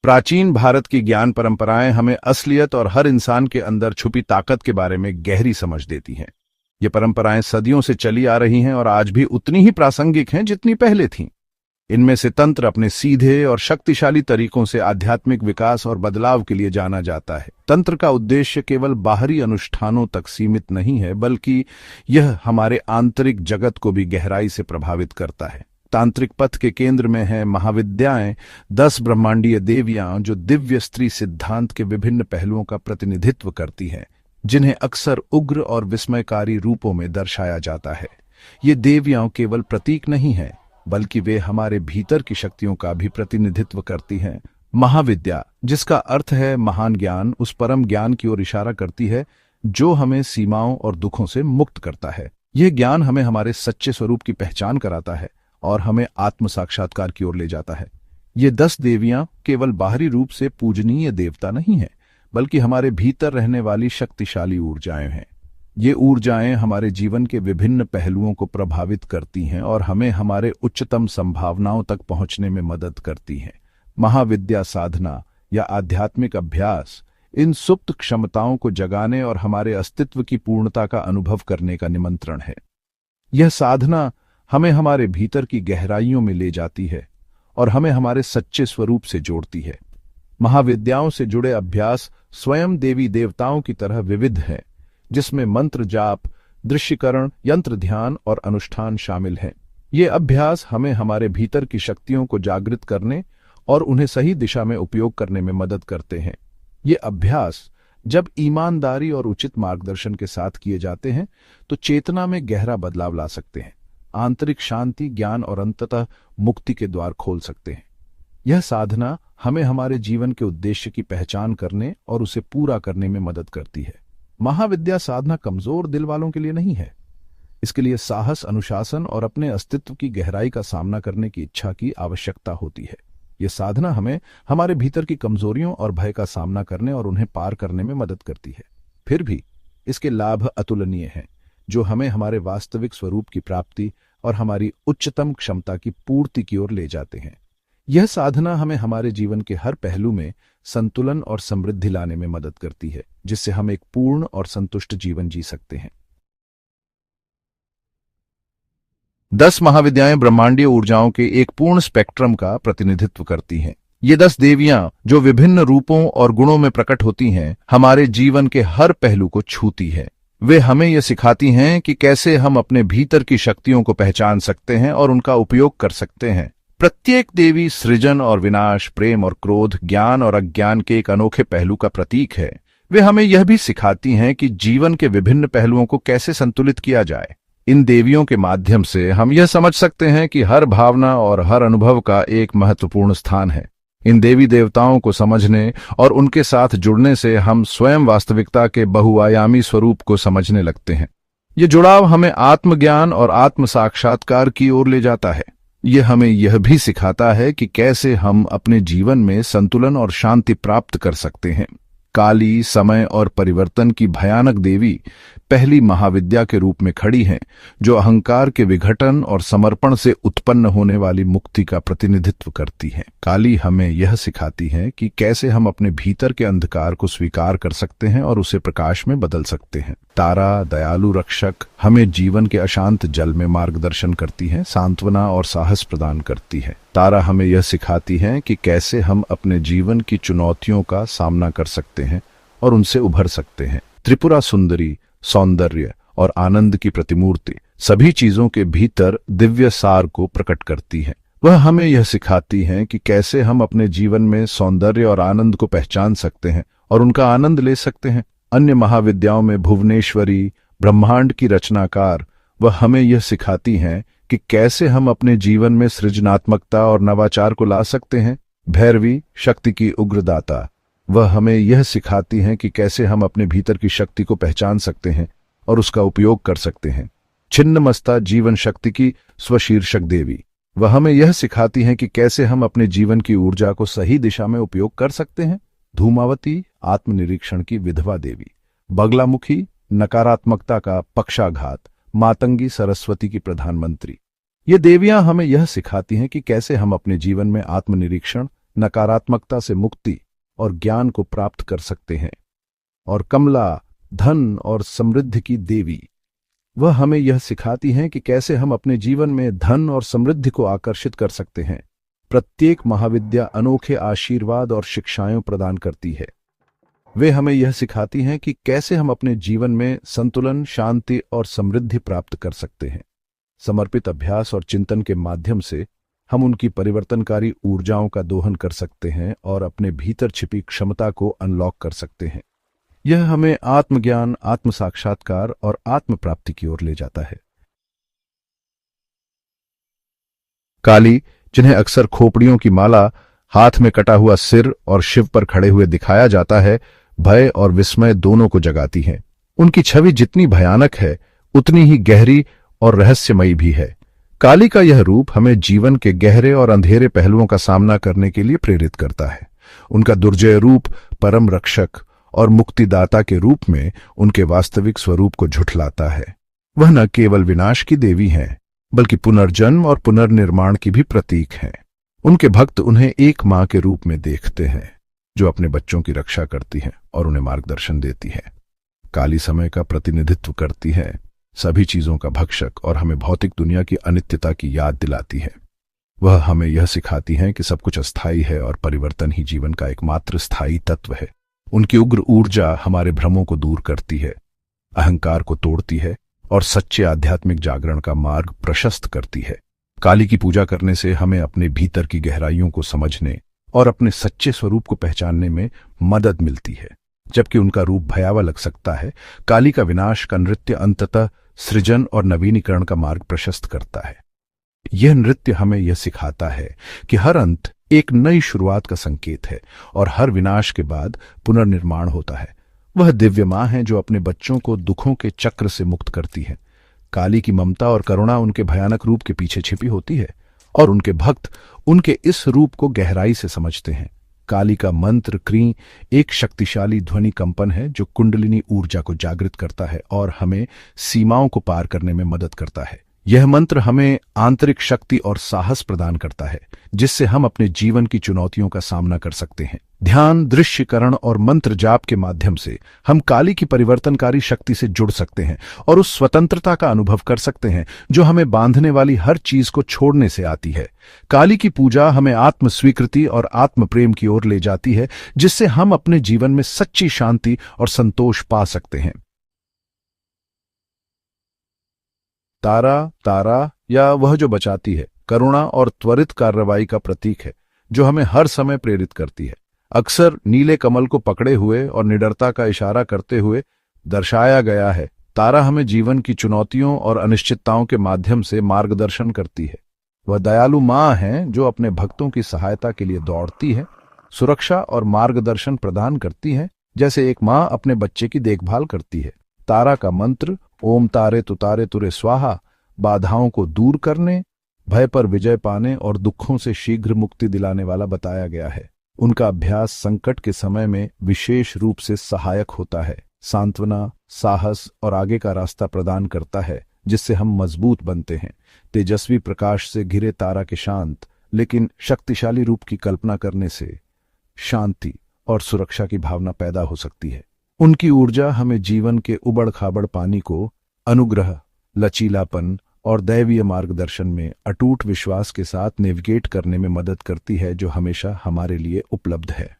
प्राचीन भारत की ज्ञान परंपराएं हमें असलियत और हर इंसान के अंदर छुपी ताकत के बारे में गहरी समझ देती हैं। ये परंपराएं सदियों से चली आ रही हैं और आज भी उतनी ही प्रासंगिक हैं जितनी पहले थीं। इनमें से तंत्र अपने सीधे और शक्तिशाली तरीकों से आध्यात्मिक विकास और बदलाव के लिए जाना जाता है। तंत्र का उद्देश्य केवल बाहरी अनुष्ठानों तक सीमित नहीं है, बल्कि यह हमारे आंतरिक जगत को भी गहराई से प्रभावित करता है। तांत्रिक पथ के केंद्र में है महाविद्याएं, 10 ब्रह्मांडीय देवियां जो दिव्य स्त्री सिद्धांत के विभिन्न पहलुओं का प्रतिनिधित्व करती हैं, जिन्हें अक्सर उग्र और विस्मयकारी रूपों में दर्शाया जाता है। ये देवियां केवल प्रतीक नहीं हैं, बल्कि वे हमारे भीतर की शक्तियों का भी प्रतिनिधित्व करती हैं। महाविद्या, जिसका अर्थ है महान ज्ञान, उस परम ज्ञान की ओर इशारा करती है जो हमें सीमाओं और दुखों से मुक्त करता है। यह ज्ञान हमें हमारे सच्चे स्वरूप की पहचान कराता है और हमें आत्म साक्षात्कार की ओर ले जाता है। ये 10 देवियां केवल बाहरी रूप से पूजनीय देवता नहीं है, बल्कि हमारे भीतर रहने वाली शक्तिशाली ऊर्जाएं हैं। ये ऊर्जाएं हमारे जीवन के विभिन्न पहलुओं को प्रभावित करती हैं और हमें हमारे उच्चतम संभावनाओं तक पहुंचने में मदद करती हैं। महाविद्या साधना या आध्यात्मिक अभ्यास इन सुप्त क्षमताओं को जगाने और हमारे अस्तित्व की पूर्णता का अनुभव करने का निमंत्रण है। यह साधना हमें हमारे भीतर की गहराइयों में ले जाती है और हमें हमारे सच्चे स्वरूप से जोड़ती है। महाविद्याओं से जुड़े अभ्यास स्वयं देवी देवताओं की तरह विविध हैं, जिसमें मंत्र जाप, दृश्यकरण, यंत्र ध्यान और अनुष्ठान शामिल हैं। ये अभ्यास हमें हमारे भीतर की शक्तियों को जागृत करने और उन्हें सही दिशा में उपयोग करने में मदद करते हैं। ये अभ्यास जब ईमानदारी और उचित मार्गदर्शन के साथ किए जाते हैं तो चेतना में गहरा बदलाव ला सकते हैं, आंतरिक शांति, ज्ञान और अंततः मुक्ति के द्वार खोल सकते हैं। यह साधना हमें हमारे जीवन के उद्देश्य की पहचान करने और उसे पूरा करने में मदद करती है। महाविद्या साधना कमजोर दिल वालों के लिए नहीं है। इसके लिए साहस, अनुशासन और अपने अस्तित्व की गहराई का सामना करने की इच्छा की आवश्यकता होती है। यह साधना हमें हमारे भीतर की कमजोरियों और भय का सामना करने और उन्हें पार करने में मदद करती है। फिर भी इसके लाभ अतुलनीय हैं, जो हमें हमारे वास्तविक स्वरूप की प्राप्ति और हमारी उच्चतम क्षमता की पूर्ति की ओर ले जाते हैं। यह साधना हमें हमारे जीवन के हर पहलू में संतुलन और समृद्धि लाने में मदद करती है, जिससे हम एक पूर्ण और संतुष्ट जीवन जी सकते हैं। 10 महाविद्याएं ब्रह्मांडीय ऊर्जाओं के एक पूर्ण स्पेक्ट्रम का प्रतिनिधित्व करती हैं। ये 10 देवियां जो विभिन्न रूपों और गुणों में प्रकट होती हैं, हमारे जीवन के हर पहलू को छूती है। वे हमें यह सिखाती हैं कि कैसे हम अपने भीतर की शक्तियों को पहचान सकते हैं और उनका उपयोग कर सकते हैं। प्रत्येक देवी सृजन और विनाश, प्रेम और क्रोध, ज्ञान और अज्ञान के एक अनोखे पहलू का प्रतीक है। वे हमें यह भी सिखाती हैं कि जीवन के विभिन्न पहलुओं को कैसे संतुलित किया जाए। इन देवियों के माध्यम से हम यह समझ सकते हैं कि हर भावना और हर अनुभव का एक महत्वपूर्ण स्थान है। इन देवी देवताओं को समझने और उनके साथ जुड़ने से हम स्वयं वास्तविकता के बहुआयामी स्वरूप को समझने लगते हैं। ये जुड़ाव हमें आत्मज्ञान और आत्म साक्षात्कार की ओर ले जाता है। यह हमें यह भी सिखाता है कि कैसे हम अपने जीवन में संतुलन और शांति प्राप्त कर सकते हैं। काली, समय और परिवर्तन की भयानक देवी पहली महाविद्या के रूप में खड़ी हैं, जो अहंकार के विघटन और समर्पण से उत्पन्न होने वाली मुक्ति का प्रतिनिधित्व करती हैं। काली हमें यह सिखाती है कि कैसे हम अपने भीतर के अंधकार को स्वीकार कर सकते हैं और उसे प्रकाश में बदल सकते हैं। तारा, दयालु रक्षक, हमें जीवन के अशांत जल में मार्गदर्शन करती है, सांत्वना और साहस प्रदान करती है। तारा हमें यह सिखाती है कि कैसे हम अपने जीवन की चुनौतियों का सामना कर सकते हैं और उनसे उभर सकते हैं। त्रिपुरा सुंदरी सौंदर्य और आनंद की प्रतिमूर्ति सभी चीजों के भीतर दिव्य सार को प्रकट करती है। वह हमें यह सिखाती है कि कैसे हम अपने जीवन में सौंदर्य और आनंद को पहचान सकते हैं और उनका आनंद ले सकते हैं। अन्य महाविद्याओं में भुवनेश्वरी, ब्रह्मांड की रचनाकार, वह हमें यह सिखाती हैं कि कैसे हम अपने जीवन में सृजनात्मकता और नवाचार को ला सकते हैं। भैरवी, शक्ति की उग्रदाता, वह हमें यह सिखाती हैं कि कैसे हम अपने भीतर की शक्ति को पहचान सकते हैं और उसका उपयोग कर सकते हैं। छिन्नमस्ता, जीवन शक्ति की स्वशीर्षक देवी, वह हमें यह सिखाती हैं कि कैसे हम अपने जीवन की ऊर्जा को सही दिशा में उपयोग कर सकते हैं। धूमावती, आत्मनिरीक्षण की विधवा देवी। बगलामुखी, नकारात्मकता का पक्षाघात। मातंगी, सरस्वती की प्रधानमंत्री। ये देवियां हमें यह सिखाती हैं कि कैसे हम अपने जीवन में आत्मनिरीक्षण, नकारात्मकता से मुक्ति और ज्ञान को प्राप्त कर सकते हैं। और कमला, धन और समृद्धि की देवी, वह हमें यह सिखाती हैं कि कैसे हम अपने जीवन में धन और समृद्धि को आकर्षित कर सकते हैं। प्रत्येक महाविद्या अनोखे आशीर्वाद और शिक्षाएं प्रदान करती है। वे हमें यह सिखाती हैं कि कैसे हम अपने जीवन में संतुलन, शांति और समृद्धि प्राप्त कर सकते हैं। समर्पित अभ्यास और चिंतन के माध्यम से हम उनकी परिवर्तनकारी ऊर्जाओं का दोहन कर सकते हैं और अपने भीतर छिपी क्षमता को अनलॉक कर सकते हैं। यह हमें आत्मज्ञान, आत्म साक्षात्कार और आत्म प्राप्ति की ओर ले जाता है। काली, जिन्हें अक्सर खोपड़ियों की माला, हाथ में कटा हुआ सिर और शिव पर खड़े हुए दिखाया जाता है, भय और विस्मय दोनों को जगाती हैं। उनकी छवि जितनी भयानक है उतनी ही गहरी और रहस्यमयी भी है। काली का यह रूप हमें जीवन के गहरे और अंधेरे पहलुओं का सामना करने के लिए प्रेरित करता है। उनका दुर्जय रूप परम रक्षक और मुक्तिदाता के रूप में उनके वास्तविक स्वरूप को झुठलाता है। वह न केवल विनाश की देवी हैं, बल्कि पुनर्जन्म और पुनर्निर्माण की भी प्रतीक हैं। उनके भक्त उन्हें एक मां के रूप में देखते हैं, जो अपने बच्चों की रक्षा करती है और उन्हें मार्गदर्शन देती है। काली समय का प्रतिनिधित्व करती है, सभी चीजों का भक्षक, और हमें भौतिक दुनिया की अनित्यता की याद दिलाती है। वह हमें यह सिखाती हैं कि सब कुछ अस्थायी है और परिवर्तन ही जीवन का एकमात्र स्थायी तत्व है। उनकी उग्र ऊर्जा हमारे भ्रमों को दूर करती है, अहंकार को तोड़ती है और सच्चे आध्यात्मिक जागरण का मार्ग प्रशस्त करती है। काली की पूजा करने से हमें अपने भीतर की गहराइयों को समझने और अपने सच्चे स्वरूप को पहचानने में मदद मिलती है। जबकि उनका रूप भयावह लग सकता है, काली का विनाश का नृत्य अंततः सृजन और नवीनीकरण का मार्ग प्रशस्त करता है। यह नृत्य हमें यह सिखाता है कि हर अंत एक नई शुरुआत का संकेत है और हर विनाश के बाद पुनर्निर्माण होता है। वह दिव्य मां है जो अपने बच्चों को दुखों के चक्र से मुक्त करती है। काली की ममता और करुणा उनके भयानक रूप के पीछे छिपी होती है और उनके भक्त उनके इस रूप को गहराई से समझते हैं। काली का मंत्र क्री एक शक्तिशाली ध्वनि कंपन है जो कुंडलिनी ऊर्जा को जागृत करता है और हमें सीमाओं को पार करने में मदद करता है। यह मंत्र हमें आंतरिक शक्ति और साहस प्रदान करता है, जिससे हम अपने जीवन की चुनौतियों का सामना कर सकते हैं। ध्यान, दृश्यकरण और मंत्र जाप के माध्यम से हम काली की परिवर्तनकारी शक्ति से जुड़ सकते हैं और उस स्वतंत्रता का अनुभव कर सकते हैं जो हमें बांधने वाली हर चीज को छोड़ने से आती है। काली की पूजा हमें आत्म स्वीकृति और आत्म प्रेम की ओर ले जाती है, जिससे हम अपने जीवन में सच्ची शांति और संतोष पा सकते हैं। तारा या वह जो बचाती है, करुणा और त्वरित कार्रवाई का प्रतीक है जो हमें हर समय प्रेरित करती है। अक्सर नीले कमल को पकड़े हुए और निडरता का इशारा करते हुए दर्शाया गया है। तारा हमें जीवन की चुनौतियों और अनिश्चितताओं के माध्यम से मार्गदर्शन करती है। वह दयालु मां है जो अपने भक्तों की सहायता के लिए दौड़ती है, सुरक्षा और मार्गदर्शन प्रदान करती है, जैसे एक मां अपने बच्चे की देखभाल करती है। तारा का मंत्र ओम तारे तुरे स्वाहा बाधाओं को दूर करने, भय पर विजय पाने और दुखों से शीघ्र मुक्ति दिलाने वाला बताया गया है। उनका अभ्यास संकट के समय में विशेष रूप से सहायक होता है, सांत्वना, साहस और आगे का रास्ता प्रदान करता है, जिससे हम मजबूत बनते हैं। तेजस्वी प्रकाश से घिरे तारा के शांत लेकिन शक्तिशाली रूप की कल्पना करने से शांति और सुरक्षा की भावना पैदा हो सकती है। उनकी ऊर्जा हमें जीवन के उबड़ खाबड़ पानी को अनुग्रह, लचीलापन और दैवीय मार्गदर्शन में अटूट विश्वास के साथ नेविगेट करने में मदद करती है, जो हमेशा हमारे लिए उपलब्ध है।